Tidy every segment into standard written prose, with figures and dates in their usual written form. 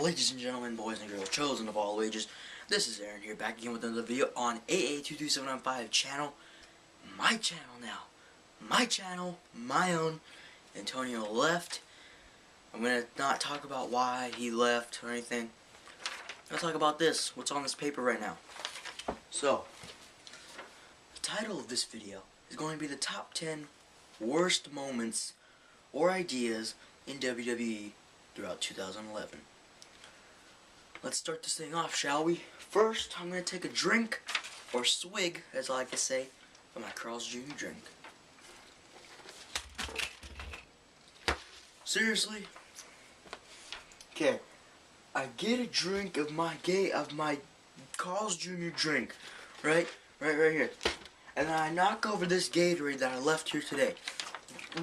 Ladies and gentlemen, boys and girls, chosen of all ages, this is Aaron here, back again with another video on AA22795 channel. My channel now. My channel, my own. Antonio left. I'm going to not talk about why he left or anything. I'll talk about this, what's on this paper right now. So, the title of this video is going to be the top 10 worst moments or ideas in WWE throughout 2011. Let's start this thing off, shall we? First, I'm going to take a drink, or swig, as I like to say, of my Carl's Jr. drink. Seriously? Okay, I get a drink of my Carl's Jr. drink, right here. And then I knock over this Gatorade that I left here today.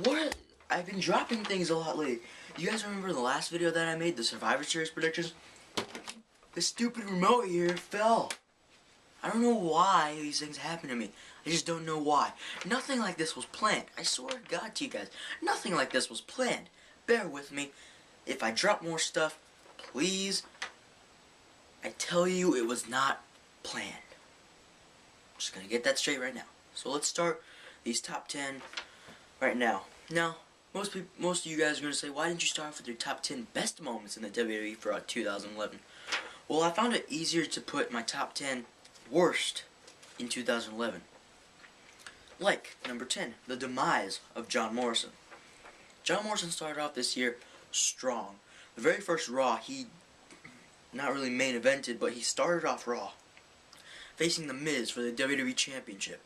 What? I've been dropping things a lot lately. You guys remember the last video that I made, the Survivor Series predictions? This stupid remote here fell. I don't know why these things happen to me. I just don't know why. Nothing like this was planned. I swear to God to you guys, nothing like this was planned. Bear with me. If I drop more stuff, please. I tell you, it was not planned. I'm just gonna get that straight right now. So let's start these top 10 right now. Now, most of you guys are gonna say, why didn't you start off with your top 10 best moments in the WWE for 2011? Well, I found it easier to put my top 10 worst in 2011. Like, number 10, the demise of John Morrison. John Morrison started off this year strong. The very first Raw, he not really main evented, but he started off Raw, facing The Miz for the WWE Championship.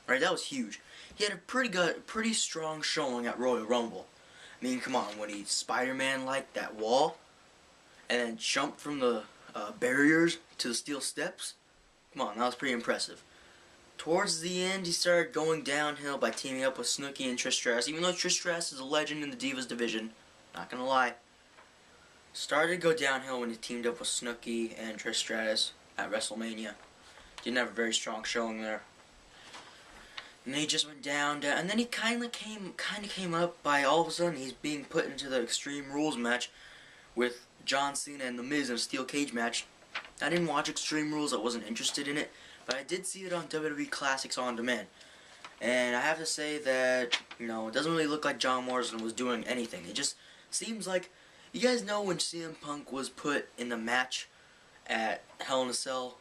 Right, that was huge. He had a pretty strong showing at Royal Rumble. I mean, come on, when he Spider-Man like that wall, and then jumped from the barriers to the steel steps. Come on, that was pretty impressive. Towards the end, he started going downhill by teaming up with Snooki and Trish Stratus. Even though Trish Stratus is a legend in the Divas division, not gonna lie, started to go downhill when he teamed up with Snooki and Trish Stratus at WrestleMania. Didn't have a very strong showing there. And then he just went down, and then he kind of came up by all of a sudden he's being put into the Extreme Rules match with John Cena and The Miz in a steel cage match. I didn't watch Extreme Rules, I wasn't interested in it, but I did see it on WWE Classics On Demand. And I have to say that, you know, it doesn't really look like John Morrison was doing anything. It just seems like, you guys know when CM Punk was put in the match at Hell in a Cell?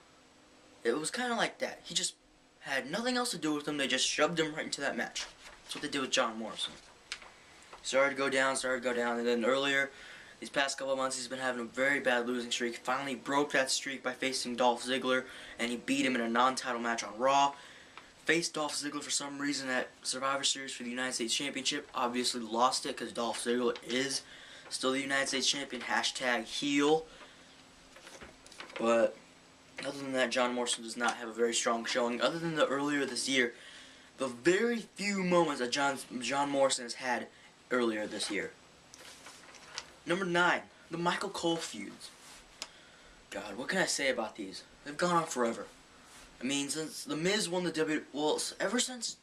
It was kind of like that. He just had nothing else to do with him, they just shoved him right into that match. That's what they did with John Morrison. Started to go down, and then earlier, these past couple of months, he's been having a very bad losing streak. Finally broke that streak by facing Dolph Ziggler, and he beat him in a non-title match on Raw. Faced Dolph Ziggler for some reason at Survivor Series for the United States Championship. Obviously lost it because Dolph Ziggler is still the United States Champion. # heel. But other than that, John Morrison does not have a very strong showing. Other than the earlier this year, the very few moments that John Morrison has had earlier this year. Number 9, the Michael Cole feuds. God, what can I say about these? They've gone on forever. I mean, since The Miz won the WWE, well, ever since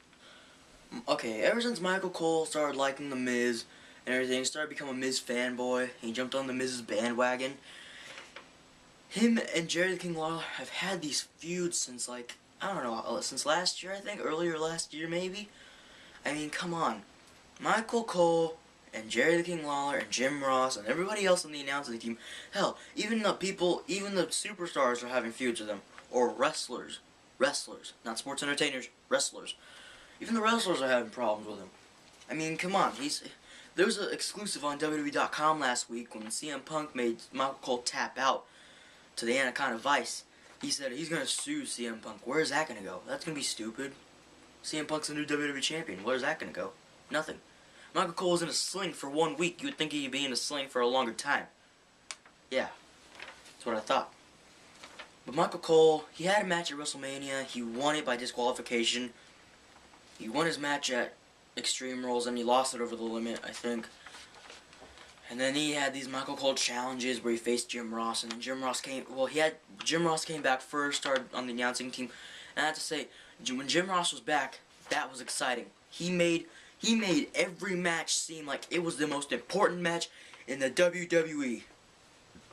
Michael Cole started liking The Miz and everything, started becoming a Miz fanboy, he jumped on The Miz's bandwagon. Him and Jerry the King Lawler have had these feuds since, like, I don't know, since last year, I think, earlier last year, maybe? I mean, come on. Michael Cole and Jerry the King Lawler and Jim Ross and everybody else on the announcing team. Hell, even the superstars are having feuds with them. Or wrestlers, not sports entertainers, wrestlers. Even the wrestlers are having problems with him. I mean, come on, there was an exclusive on WWE.com last week when CM Punk made Michael Cole tap out to the Anaconda Vice. He said he's gonna sue CM Punk. Where is that gonna go? That's gonna be stupid. CM Punk's the new WWE champion. Where's that gonna go? Nothing. Michael Cole was in a sling for 1 week. You would think he'd be in a sling for a longer time. Yeah, that's what I thought. But Michael Cole, he had a match at WrestleMania. He won it by disqualification. He won his match at Extreme Rules, and he lost it over the limit, I think. And then he had these Michael Cole challenges where he faced Jim Ross, and then Jim Ross came back first, started on the announcing team. And I have to say, when Jim Ross was back, that was exciting. He made every match seem like it was the most important match in the WWE.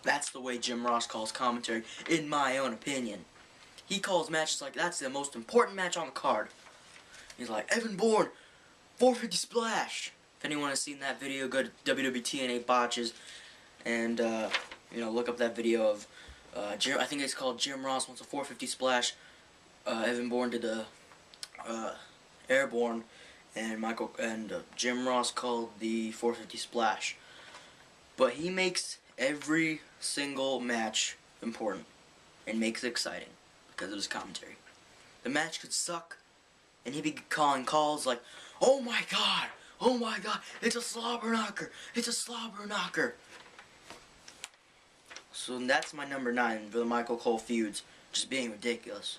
That's the way Jim Ross calls commentary, in my own opinion. He calls matches like that's the most important match on the card. He's like, Evan Bourne, 450 splash. If anyone has seen that video, go to WWE TNA botches and look up that video of Jim. I think it's called Jim Ross wants a 450 splash. Evan Bourne did the airborne, and Jim Ross called the 450 splash. But he makes every single match important and makes it exciting because of his commentary. The match could suck, and he'd be calling calls like, "Oh my God, it's a slobber knocker, it's a slobber knocker." So that's my number 9 for the Michael Cole feuds, just being ridiculous.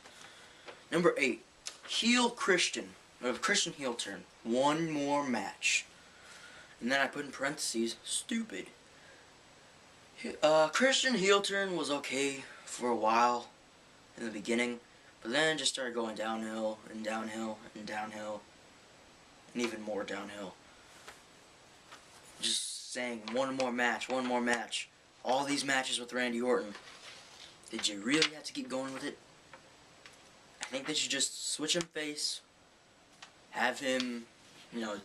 Number 8, heel Christian, or Christian heel turn, one more match. And then I put in parentheses, stupid. Christian heel turn was okay for a while in the beginning, but then it just started going downhill and downhill and downhill and even more downhill. Just saying one more match, one more match. All these matches with Randy Orton. Did you really have to keep going with it? I think they should just switch him face, have him,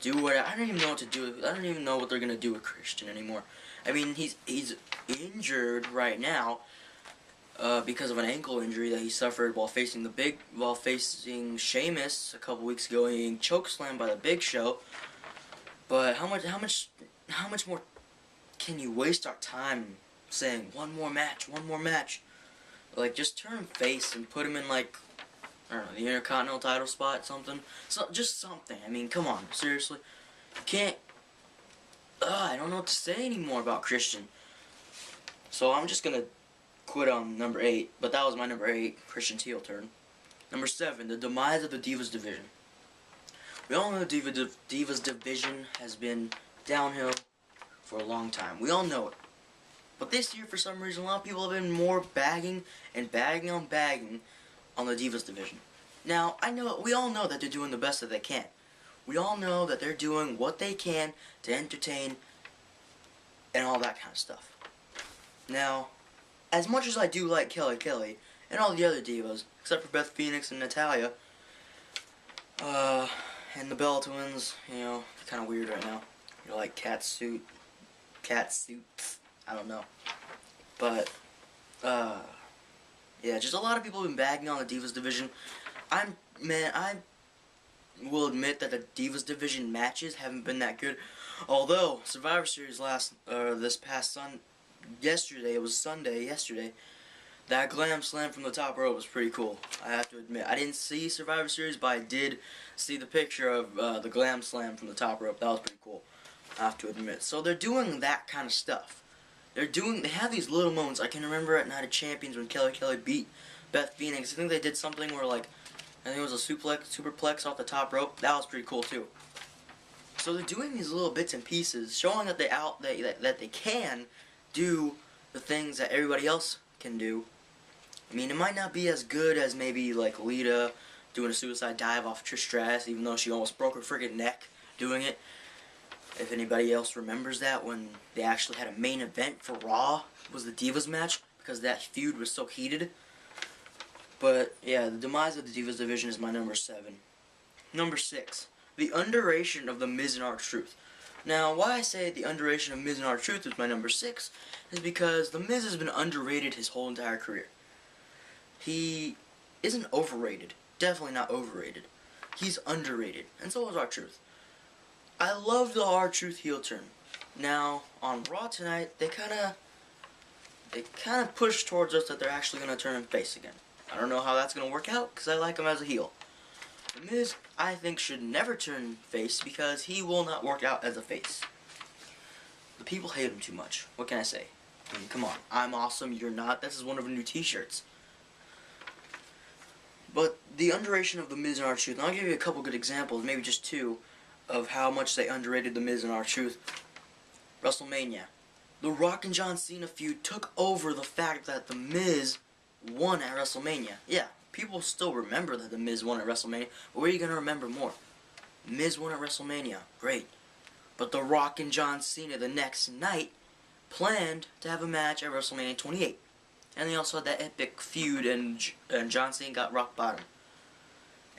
do what. I don't even know what to do. I don't even know what they're gonna do with Christian anymore. I mean, he's injured right now because of an ankle injury that he suffered while facing Sheamus a couple weeks ago, and getting chokeslammed by the Big Show. But how much more can you waste our time saying one more match, one more match? Like, just turn him face and put him in, like, I don't know, the Intercontinental title spot, something. So just something. I mean, come on, seriously. You can't. I don't know what to say anymore about Christian. So I'm just gonna quit on number 8. But that was my number 8, Christian's heel turn. Number 7, the demise of the Divas division. We all know the Divas division has been downhill for a long time. We all know it. But this year, for some reason, a lot of people have been more bagging on the Divas division. Now, we all know that they're doing the best that they can. We all know that they're doing what they can to entertain and all that kind of stuff. Now, as much as I do like Kelly and all the other divas, except for Beth Phoenix and Natalya, and the Bella Twins, they're kind of weird right now. You're like cat suit, I don't know. But, yeah, just a lot of people have been bagging on the Divas division. I will admit that the Divas division matches haven't been that good. Although, Survivor Series yesterday, it was Sunday, yesterday, that Glam Slam from the top rope was pretty cool. I have to admit. I didn't see Survivor Series, but I did see the picture of the Glam Slam from the top rope. That was pretty cool, I have to admit. So they're doing that kind of stuff. They have these little moments. I can remember at Night of Champions when Kelly beat Beth Phoenix. I think they did something where, like, I think it was a superplex off the top rope. That was pretty cool too. So they're doing these little bits and pieces, showing that they can do the things that everybody else can do. I mean, it might not be as good as maybe like Lita doing a suicide dive off Trish Stratus, even though she almost broke her friggin' neck doing it. If anybody else remembers that, when they actually had a main event for Raw, was the Divas match, because that feud was so heated. But, yeah, the demise of the Divas division is my number 7. Number 6, the underration of The Miz and R-Truth. Now, why I say the underration of Miz and R-Truth is my number 6 is because The Miz has been underrated his whole entire career. He isn't overrated. Definitely not overrated. He's underrated. And so is R-Truth. I love the R-Truth heel turn. Now, on Raw tonight, they kind of push towards us that they're actually going to turn him face again. I don't know how that's going to work out, because I like him as a heel. The Miz, I think, should never turn face, because he will not work out as a face. The people hate him too much. What can I say? I mean, come on. I'm awesome, you're not. This is one of the new t-shirts. But the underration of The Miz and R-Truth, and I'll give you a couple good examples, maybe just 2, of how much they underrated The Miz and R-Truth. WrestleMania. The Rock and John Cena feud took over the fact that The Miz won at WrestleMania. Yeah, people still remember that The Miz won at WrestleMania, but where are you going to remember more? Miz won at WrestleMania, great. But The Rock and John Cena the next night planned to have a match at WrestleMania 28. And they also had that epic feud, and John Cena got rock bottom.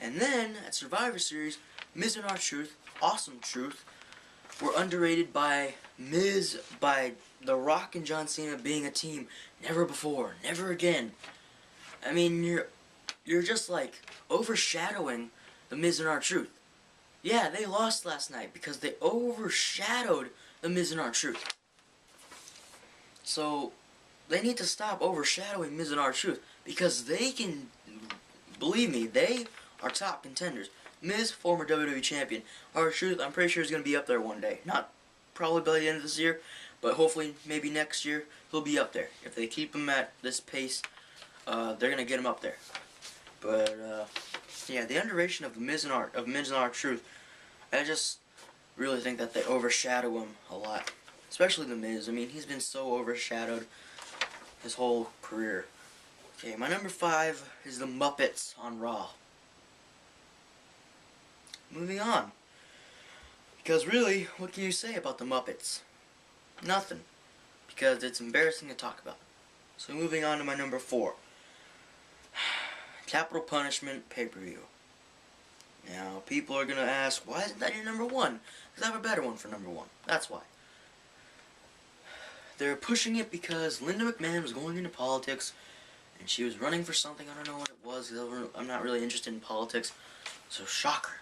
And then, at Survivor Series, Miz and R-Truth, Awesome Truth, were underrated by Miz, by The Rock and John Cena being a team. Never before, never again. I mean, you're just like overshadowing the Miz and R-Truth. Yeah, they lost last night because they overshadowed the Miz and R-Truth. So, they need to stop overshadowing Miz and R-Truth, because they can, believe me, they are top contenders. Miz, former WWE champion. R-Truth, I'm pretty sure, is going to be up there one day. Not probably by the end of this year, but hopefully maybe next year he'll be up there. If they keep him at this pace, they're going to get him up there. But yeah, the underration of the Miz and R-Truth, I just really think that they overshadow him a lot. Especially the Miz. I mean, he's been so overshadowed his whole career. Okay, my number 5 is the Muppets on Raw. Moving on. Because really, what can you say about the Muppets? Nothing. Because it's embarrassing to talk about. So moving on to my number 4. Capital Punishment pay-per-view. Now, people are going to ask, why isn't that your number 1? Because I have a better one for number 1. That's why. They're pushing it because Linda McMahon was going into politics, and she was running for something. I don't know what it was, because I'm not really interested in politics, so shocker.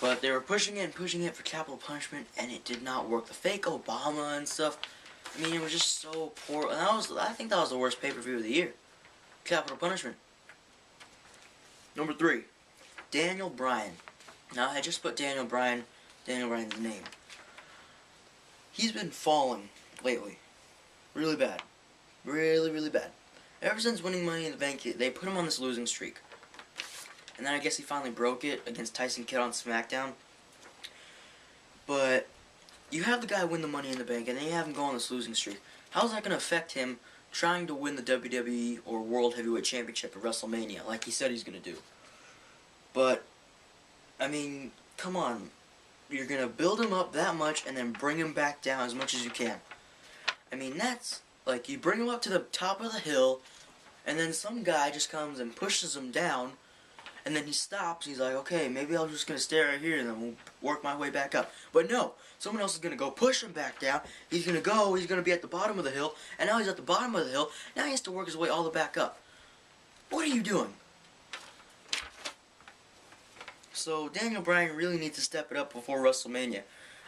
But they were pushing it for Capital Punishment, and it did not work. The fake Obama and stuff, I mean, it was just so poor. And I think that was the worst pay-per-view of the year. Capital Punishment. Number 3, Daniel Bryan. Now, I just put Daniel Bryan's name. He's been falling lately. Really bad. Really, really bad. Ever since winning Money in the Bank, they put him on this losing streak. And then I guess he finally broke it against Tyson Kidd on SmackDown. But you have the guy win the Money in the Bank, and then you have him go on this losing streak. How's that going to affect him trying to win the WWE or World Heavyweight Championship at WrestleMania, like he said he's going to do? But, I mean, come on. You're going to build him up that much and then bring him back down as much as you can. I mean, that's, like, you bring him up to the top of the hill, and then some guy just comes and pushes him down, and then he stops, he's like, okay, maybe I'm just going to stay right here, and then we'll work my way back up. But no, someone else is going to go push him back down, he's going to be at the bottom of the hill, and now he's at the bottom of the hill, now he has to work his way all the way back up. What are you doing? So, Daniel Bryan really needs to step it up before WrestleMania.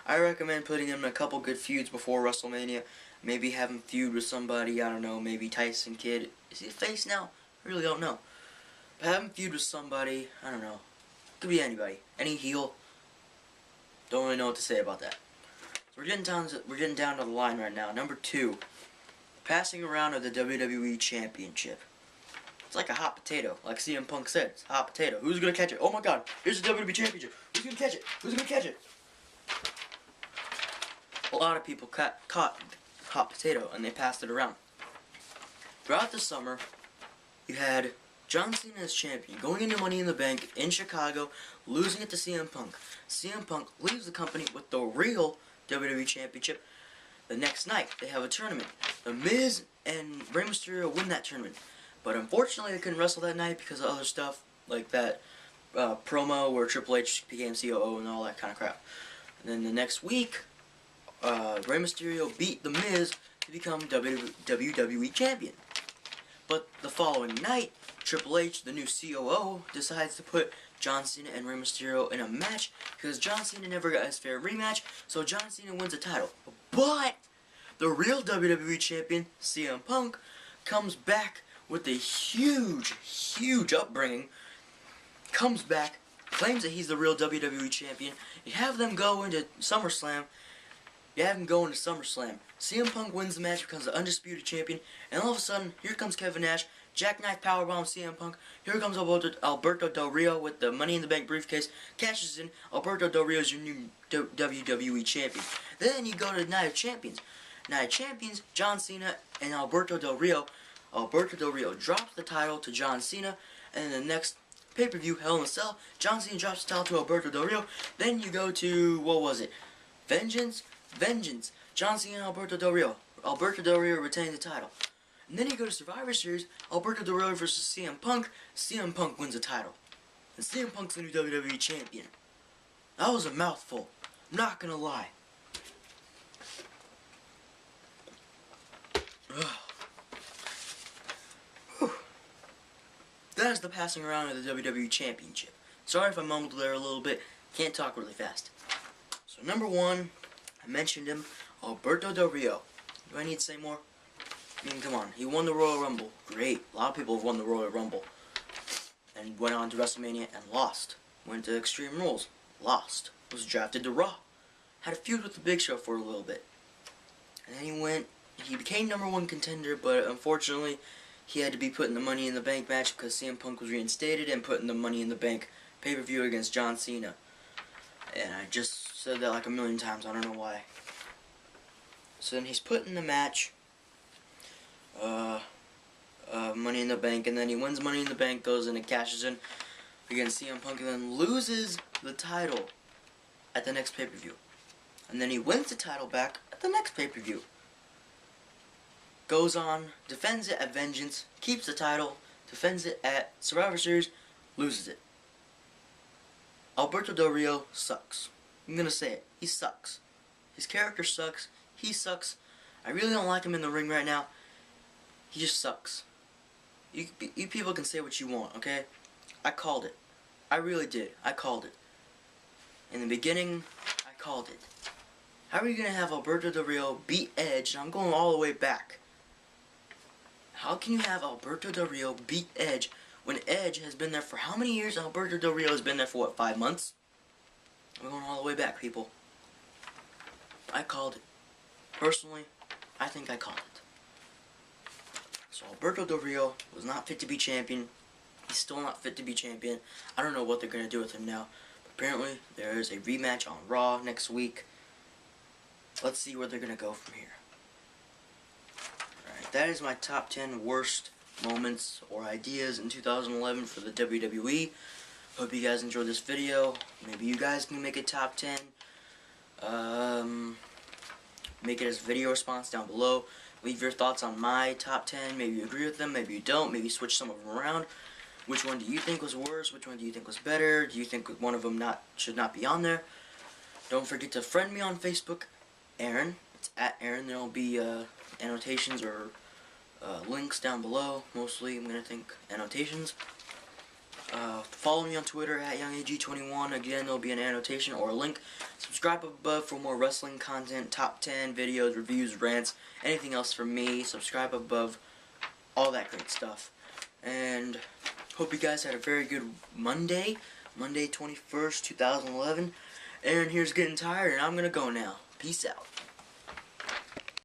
I recommend putting him in a couple good feuds before WrestleMania. Maybe have him feud with somebody, I don't know, maybe Tyson Kidd. Is he a face now? I really don't know. But have him feud with somebody, I don't know. Could be anybody. Any heel. Don't really know what to say about that. So we're getting down to the line right now. Number 2. Passing around of the WWE Championship. It's like a hot potato, like CM Punk said. It's a hot potato. Who's gonna catch it? Oh my god, here's the WWE Championship. Who's gonna catch it? Who's gonna catch it? A lot of people caught hot potato, and they passed it around. Throughout the summer, you had John Cena as champion, going into Money in the Bank in Chicago, losing it to CM Punk. CM Punk leaves the company with the real WWE Championship. The next night, they have a tournament. The Miz and Rey Mysterio win that tournament. But unfortunately, they couldn't wrestle that night because of other stuff, like that promo where Triple H became COO and all that kind of crap. And then the next week, Rey Mysterio beat The Miz to become WWE Champion. But the following night, Triple H, the new COO, decides to put John Cena and Rey Mysterio in a match because John Cena never got his fair rematch, so John Cena wins the title. But the real WWE Champion, CM Punk, comes back with a huge, huge upbringing, comes back, claims that he's the real WWE Champion. You have them go into SummerSlam. CM Punk wins the match, becomes the undisputed champion, and all of a sudden, here comes Kevin Nash, jackknife powerbomb CM Punk. Here comes Alberto Del Rio with the Money in the Bank briefcase, cashes in. Alberto Del Rio is your new WWE Champion. Then you go to Night of Champions. Night of Champions, John Cena and Alberto Del Rio. Alberto Del Rio drops the title to John Cena, and then the next pay-per-view, Hell in a Cell, John Cena drops the title to Alberto Del Rio. Then you go to, what was it? Vengeance? John Cena and Alberto Del Rio. Alberto Del Rio retained the title. And then you go to Survivor Series, Alberto Del Rio versus CM Punk. CM Punk wins the title. And CM Punk's the new WWE champion. That was a mouthful. I'm not gonna lie. That is the passing around of the WWE Championship. Sorry if I mumbled there a little bit. Can't talk really fast. So number 1, I mentioned him, Alberto Del Rio. Do I need to say more? I mean, come on. He won the Royal Rumble. Great. A lot of people have won the Royal Rumble. And went on to WrestleMania and lost. Went to Extreme Rules. Lost. Was drafted to Raw. Had a feud with the Big Show for a little bit. And then he became number 1 contender, but unfortunately, he had to be put in the Money in the Bank match because CM Punk was reinstated and put in the Money in the Bank pay-per-view against John Cena. And I just said that like a million times, I don't know why. So then he's put in the match, Money in the Bank, and then he wins Money in the Bank, goes in and cashes in against CM Punk, and then loses the title at the next pay-per-view. And then he wins the title back at the next pay-per-view. Goes on, defends it at Vengeance, keeps the title, defends it at Survivor Series, loses it. Alberto Del Rio sucks. I'm gonna say it. He sucks. His character sucks. He sucks. I really don't like him in the ring right now. He just sucks. You people can say what you want, okay? I called it. I really did. I called it. In the beginning, I called it. How are you gonna have Alberto Del Rio beat Edge? And I'm going all the way back. How can you have Alberto Del Rio beat Edge when Edge has been there for how many years? Alberto Del Rio has been there for what, 5 months? We're going all the way back, people. I called it. Personally, I think I called it. So Alberto Del Rio was not fit to be champion. He's still not fit to be champion. I don't know what they're going to do with him now. But apparently, there is a rematch on Raw next week. Let's see where they're going to go from here. Alright, that is my top 10 worst moments or ideas in 2011 for the WWE. Hope you guys enjoyed this video. Maybe you guys can make a top 10. Make it as a video response down below. Leave your thoughts on my top 10. Maybe you agree with them, maybe you don't. Maybe switch some of them around. Which one do you think was worse? Which one do you think was better? Do you think one of them should not be on there? Don't forget to friend me on Facebook, Aaron. It's at Aaron. There will be annotations or links down below. Mostly, I'm going to think annotations. Follow me on Twitter at YoungAG21. Again, there'll be an annotation or a link. Subscribe above for more wrestling content, top 10 videos, reviews, rants, anything else from me. Subscribe above, all that great stuff. And hope you guys had a very good Monday 21st, 2011. Aaron here's getting tired, and I'm gonna go now. Peace out.